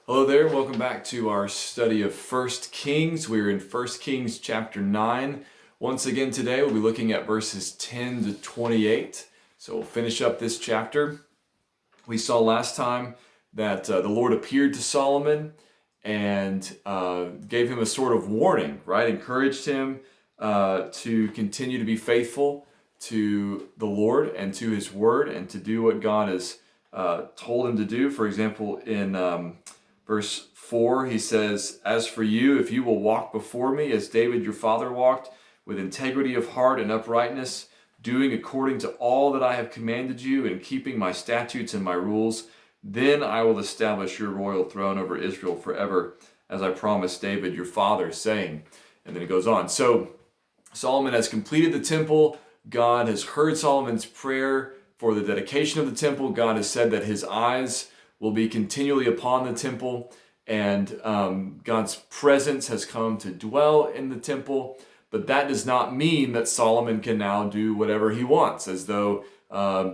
Hello there, welcome back to our study of 1 Kings. We're in 1 Kings chapter 9. Once again today we'll be looking at verses 10 to 28. So we'll finish up this chapter. We saw last time that the Lord appeared to Solomon and gave him a sort of warning, right? Encouraged him to continue to be faithful to the Lord and to his word and to do what God has told him to do. For example, in Verse 4, he says, "As for you, if you will walk before me as David your father walked, with integrity of heart and uprightness, doing according to all that I have commanded you and keeping my statutes and my rules, then I will establish your royal throne over Israel forever, as I promised David your father, saying." And then it goes on. So Solomon has completed the temple. God has heard Solomon's prayer for the dedication of the temple. God has said that his eyes will be continually upon the temple, and God's presence has come to dwell in the temple. But that does not mean that Solomon can now do whatever he wants, as though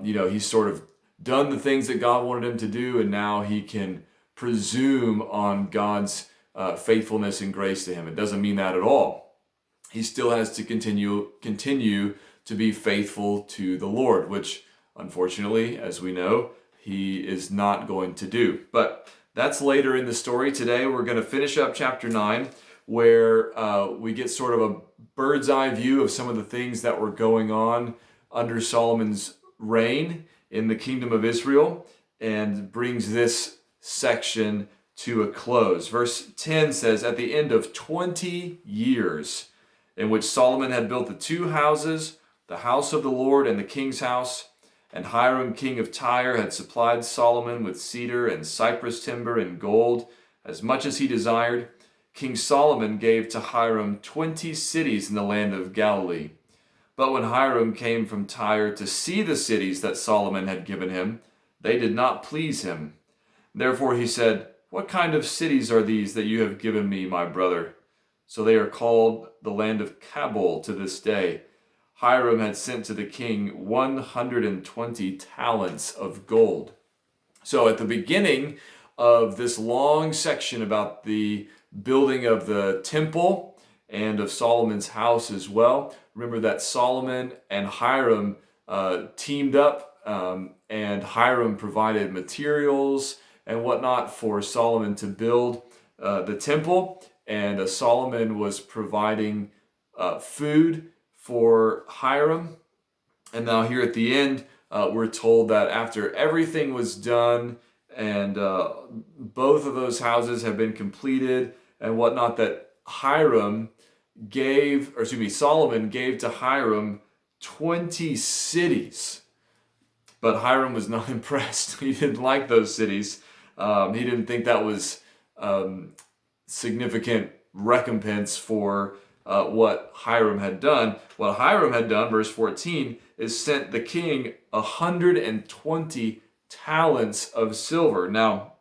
he's sort of done the things that God wanted him to do, and now he can presume on God's faithfulness and grace to him. It doesn't mean that at all. He still has to continue to be faithful to the Lord, which unfortunately, as we know, he is not going to do. But that's later in the story. Today we're going to finish up chapter 9, where we get sort of a bird's eye view of some of the things that were going on under Solomon's reign in the kingdom of Israel, and brings this section to a close. Verse 10 says, "At the end of 20 years, in which Solomon had built the two houses, the house of the Lord and the king's house, and Hiram king of Tyre had supplied Solomon with cedar and cypress timber and gold, as much as he desired, King Solomon gave to Hiram 20 cities in the land of Galilee. But when Hiram came from Tyre to see the cities that Solomon had given him, they did not please him. Therefore he said, 'What kind of cities are these that you have given me, my brother?' So they are called the land of Kabul to this day. Hiram had sent to the king 120 talents of gold." So at the beginning of this long section about the building of the temple and of Solomon's house as well, remember that Solomon and Hiram teamed up, and Hiram provided materials and whatnot for Solomon to build the temple, and Solomon was providing food for Hiram. And now here at the end, we're told that after everything was done and both of those houses have been completed and whatnot, that Solomon gave to Hiram 20 cities. But Hiram was not impressed. He didn't like those cities. He didn't think that was significant recompense for what Hiram had done. What Hiram had done, verse 14, is sent the king 120 talents of silver. Now,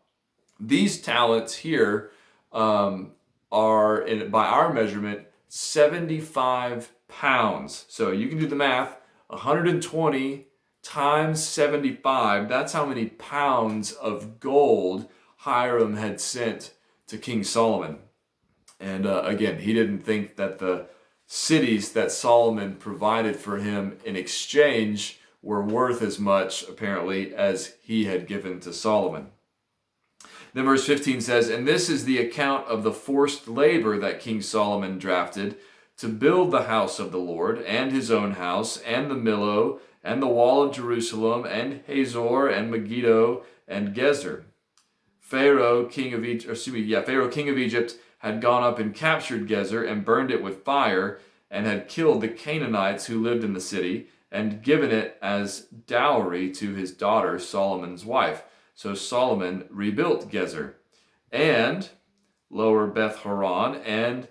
these talents here are, by our measurement, 75 pounds. So you can do the math. 120 times 75, that's how many pounds of gold Hiram had sent to King Solomon. And again, he didn't think that the cities that Solomon provided for him in exchange were worth as much, apparently, as he had given to Solomon. Then verse 15 says, "And this is the account of the forced labor that King Solomon drafted to build the house of the Lord, and his own house, and the Millo, and the wall of Jerusalem, and Hazor, and Megiddo, and Gezer. Pharaoh, king of Egypt, had gone up and captured Gezer and burned it with fire, and had killed the Canaanites who lived in the city, and given it as dowry to his daughter Solomon's wife. So Solomon rebuilt Gezer, and lower Beth Horon, and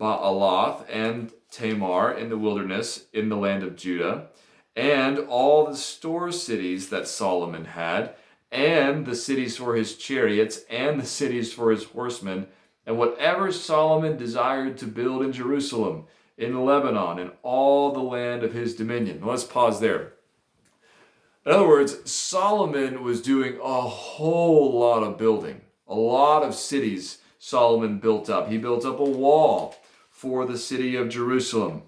Baalath, and Tamar in the wilderness in the land of Judah, and all the store cities that Solomon had, and the cities for his chariots, and the cities for his horsemen, and whatever Solomon desired to build in Jerusalem, in Lebanon, and all the land of his dominion." Let's pause there. In other words, Solomon was doing a whole lot of building, A lot of cities Solomon built up. He built up a wall for the city of Jerusalem.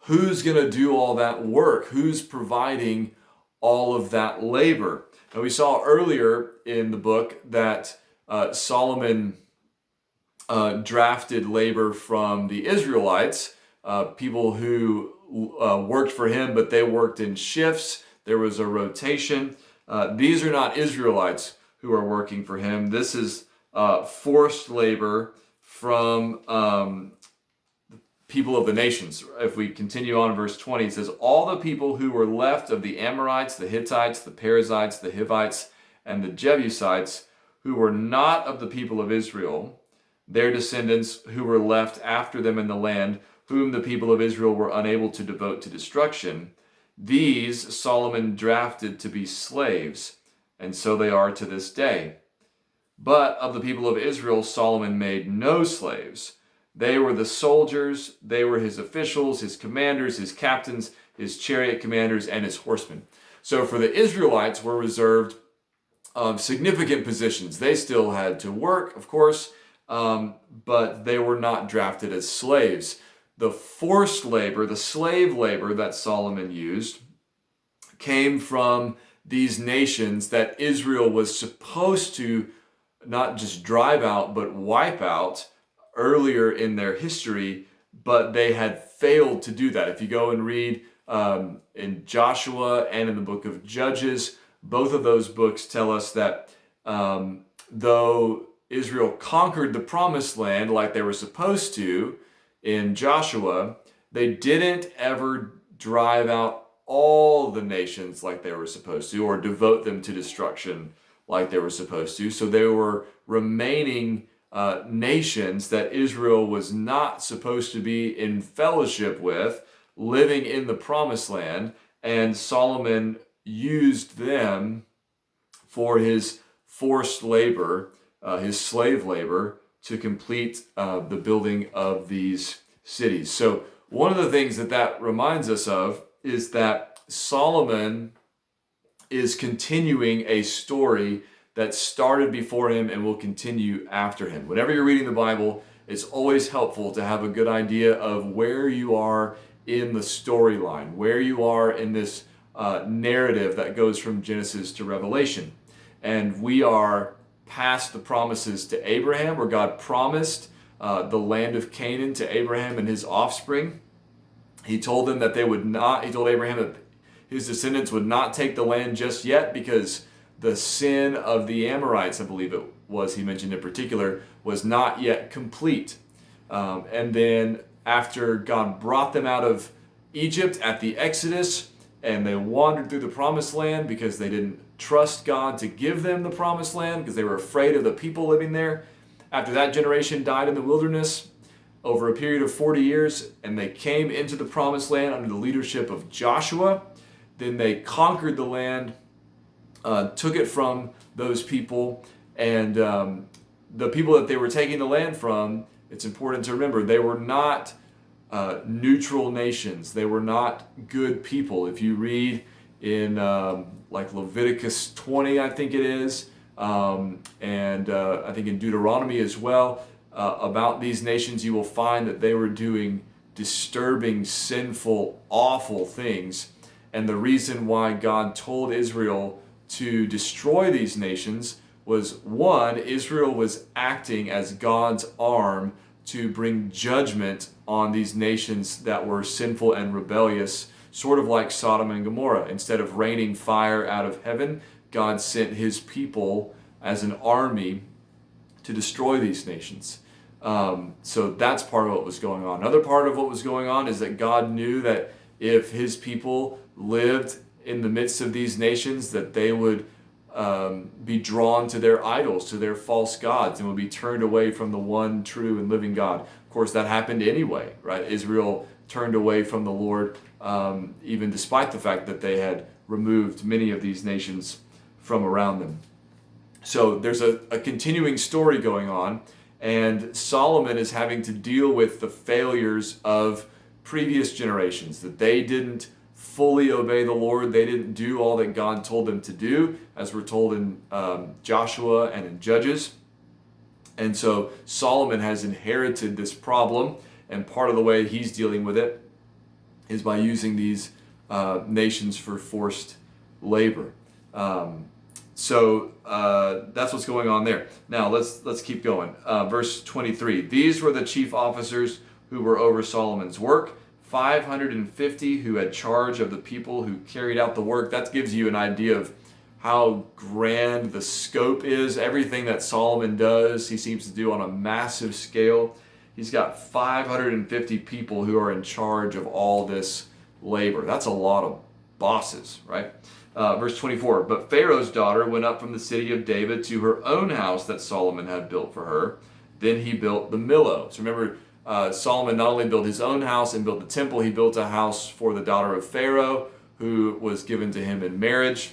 Who's going to do all that work? Who's providing all of that labor? And we saw earlier in the book that Solomon drafted labor from the Israelites, people who worked for him, but they worked in shifts. There was a rotation. These are not Israelites who are working for him. This is forced labor from people of the nations. If we continue on in verse 20, it says, all the people who were left of the Amorites, the Hittites, the Perizzites, the Hivites, and the Jebusites, who were not of the people of Israel, their descendants who were left after them in the land, whom the people of Israel were unable to devote to destruction, these Solomon drafted to be slaves, and so they are to this day. But of the people of Israel, Solomon made no slaves. They were the soldiers, they were his officials, his commanders, his captains, his chariot commanders, and his horsemen. So for the Israelites were reserved significant positions. They still had to work, of course, but they were not drafted as slaves. The forced labor, the slave labor that Solomon used, came from these nations that Israel was supposed to not just drive out, but wipe out earlier in their history, but they had failed to do that. If you go and read in Joshua and in the book of Judges, both of those books tell us that though Israel conquered the promised land like they were supposed to in Joshua, they didn't ever drive out all the nations like they were supposed to, or devote them to destruction like they were supposed to. So there were remaining nations that Israel was not supposed to be in fellowship with, living in the promised land, and Solomon used them for his forced labor, his slave labor, to complete the building of these cities. So one of the things that reminds us of is that Solomon is continuing a story that started before him and will continue after him. Whenever you're reading the Bible, it's always helpful to have a good idea of where you are in the storyline, where you are in this narrative that goes from Genesis to Revelation. And we are past the promises to Abraham, where God promised the land of Canaan to Abraham and his offspring. He told them that he told Abraham that his descendants would not take the land just yet because the sin of the Amorites, I believe it was, he mentioned in particular, was not yet complete. And then after God brought them out of Egypt at the Exodus, and they wandered through the promised land because they didn't trust God to give them the promised land because they were afraid of the people living there. After that generation died in the wilderness over a period of 40 years, and they came into the promised land under the leadership of Joshua, then they conquered the land, took it from those people, and the people that they were taking the land from, it's important to remember, they were not neutral nations. They were not good people. If you read in like Leviticus 20, I think it is, and I think in Deuteronomy as well, about these nations, you will find that they were doing disturbing, sinful, awful things. And the reason why God told Israel to destroy these nations was, one, Israel was acting as God's arm to bring judgment on these nations that were sinful and rebellious, sort of like Sodom and Gomorrah. Instead of raining fire out of heaven, God sent his people as an army to destroy these nations. So that's part of what was going on. Another part of what was going on is that God knew that if his people lived in the midst of these nations, that they would be drawn to their idols, to their false gods, and would be turned away from the one true and living God. Of course, that happened anyway, right? Israel turned away from the Lord, even despite the fact that they had removed many of these nations from around them. So there's a continuing story going on, and Solomon is having to deal with the failures of previous generations, that they didn't fully obey the Lord. They didn't do all that God told them to do, as we're told in Joshua and in Judges. And so Solomon has inherited this problem, and part of the way he's dealing with it is by using these nations for forced labor. So that's what's going on there. Now let's keep going. Verse 23. These were the chief officers who were over Solomon's work, 550 who had charge of the people who carried out the work. That gives you an idea of how grand the scope is. Everything that Solomon does, he seems to do on a massive scale. He's got 550 people who are in charge of all this labor. That's a lot of bosses, right? Verse 24, but Pharaoh's daughter went up from the city of David to her own house that Solomon had built for her. Then he built the Millo. So remember, Solomon not only built his own house and built the temple, he built a house for the daughter of Pharaoh, who was given to him in marriage.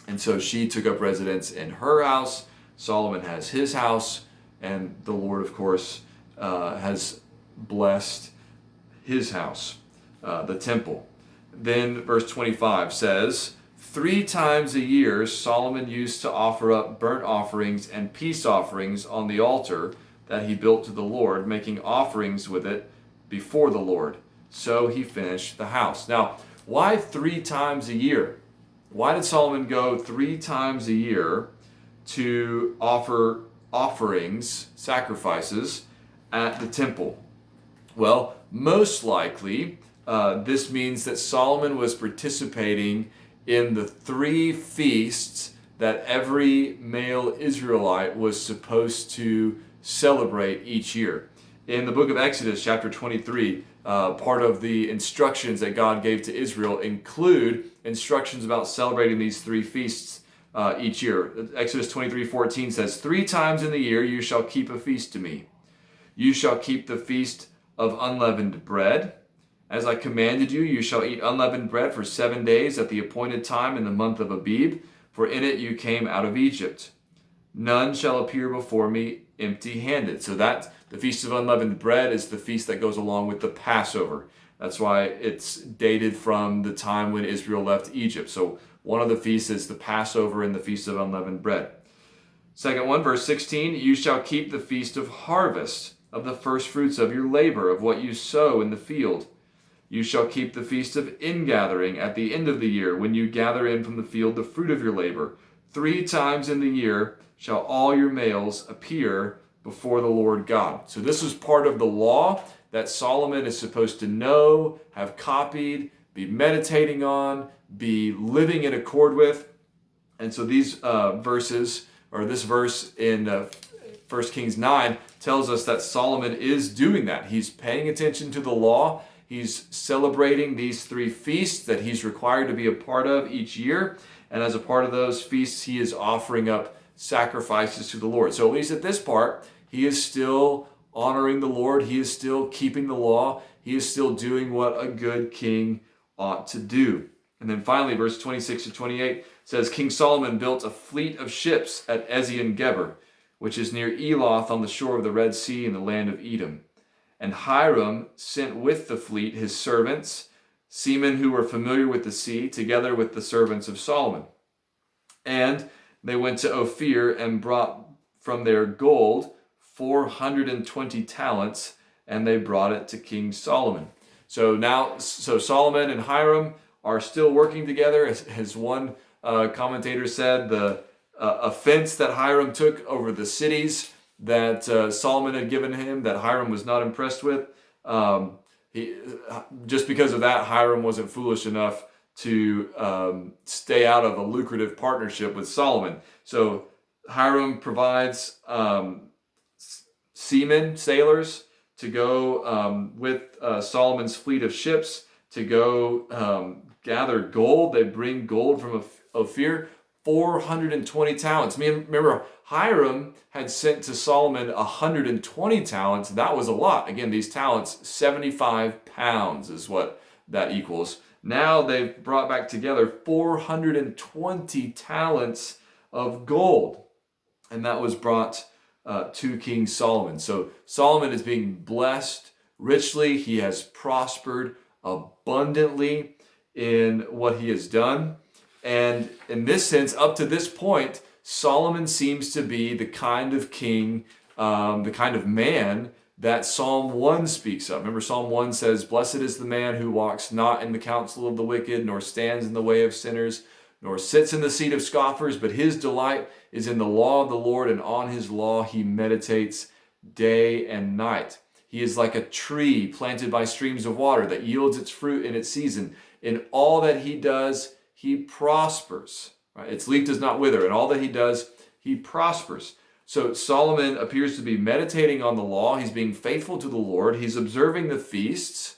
And so she took up residence in her house. Solomon has his house, and the Lord, of course, has blessed his house, the temple. Then verse 25 says, 3 times a year Solomon used to offer up burnt offerings and peace offerings on the altar that he built to the Lord, making offerings with it before the Lord. So he finished the house. Now, why 3 times a year? Why did Solomon go 3 times a year to offer offerings, sacrifices, at the temple? Well, most likely, this means that Solomon was participating in the 3 feasts that every male Israelite was supposed to celebrate each year. In the book of Exodus, chapter 23, part of the instructions that God gave to Israel include instructions about celebrating these 3 feasts each year. Exodus 23:14 says, 3 times in the year you shall keep a feast to me. You shall keep the feast of unleavened bread. As I commanded you, you shall eat unleavened bread for 7 days at the appointed time in the month of Abib, for in it you came out of Egypt. None shall appear before me empty-handed. So that the Feast of Unleavened Bread is the feast that goes along with the Passover. That's why it's dated from the time when Israel left Egypt. So one of the feasts is the Passover and the Feast of Unleavened Bread. Second one, verse 16, you shall keep the Feast of Harvest, of the first fruits of your labor, of what you sow in the field. You shall keep the Feast of Ingathering at the end of the year, when you gather in from the field the fruit of your labor. 3 times in the year shall all your males appear before the Lord God. So this was part of the law that Solomon is supposed to know, have copied, be meditating on, be living in accord with. And so these verses, or this verse in 1 Kings 9 tells us that Solomon is doing that. He's paying attention to the law. He's celebrating these 3 feasts that he's required to be a part of each year. And as a part of those feasts, he is offering up sacrifices to the Lord. So at least at this part, he is still honoring the Lord. He is still keeping the law. He is still doing what a good king ought to do. And then finally, verse 26 to 28 says, King Solomon built a fleet of ships at Ezion-Geber, which is near Eloth on the shore of the Red Sea in the land of Edom. And Hiram sent with the fleet his servants, seamen who were familiar with the sea, together with the servants of Solomon. And they went to Ophir and brought from their gold 420 talents, and they brought it to King Solomon. So Solomon and Hiram are still working together. As one commentator said, the offense that Hiram took over the cities that Solomon had given him, that Hiram was not impressed with, just because of that, Hiram wasn't foolish enough to stay out of a lucrative partnership with Solomon. So Hiram provides seamen, sailors, to go with Solomon's fleet of ships to go gather gold. They bring gold from Ophir, 420 talents. Remember, Hiram had sent to Solomon 120 talents. That was a lot. Again, these talents, 75 pounds is what that equals. Now they've brought back together 420 talents of gold. And that was brought to King Solomon. So Solomon is being blessed richly. He has prospered abundantly. in what he has done. And in this sense, up to this point, Solomon seems to be the kind of king, the kind of man that Psalm 1 speaks of. Remember, Psalm 1 says, "Blessed is the man who walks not in the counsel of the wicked, nor stands in the way of sinners, nor sits in the seat of scoffers, but his delight is in the law of the Lord, and on his law he meditates day and night." He is like a tree planted by streams of water that yields its fruit in its season. In all that he does, he prospers. Right? Its leaf does not wither. In all that he does, he prospers. So Solomon appears to be meditating on the law. He's being faithful to the Lord. He's observing the feasts.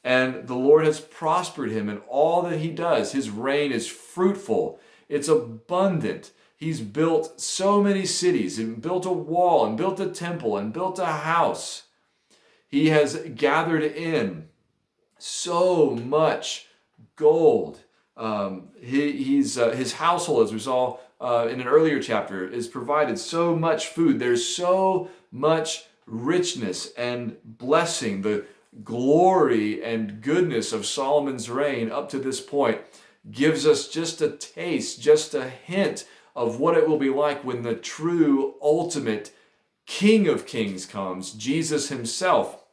And the Lord has prospered him in all that he does. His reign is fruitful. It's abundant. He's built so many cities and built a wall and built a temple and built a house. He has gathered in so much gold. His household, as we saw in an earlier chapter, is provided so much food. There's so much richness and blessing. The glory and goodness of Solomon's reign up to this point gives us just a taste, just a hint of what it will be like when the true, ultimate King of Kings comes, Jesus himself.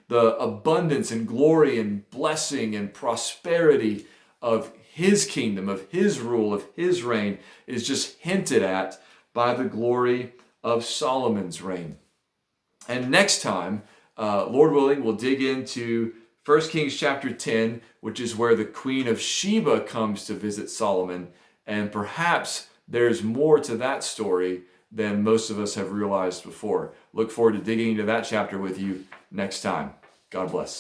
The abundance and glory and blessing and prosperity of his kingdom, of his rule, of his reign is just hinted at by the glory of Solomon's reign. And next time, Lord willing, we'll dig into 1 Kings chapter 10, which is where the Queen of Sheba comes to visit Solomon. And perhaps there's more to that story than most of us have realized before. Look forward to digging into that chapter with you next time. God bless.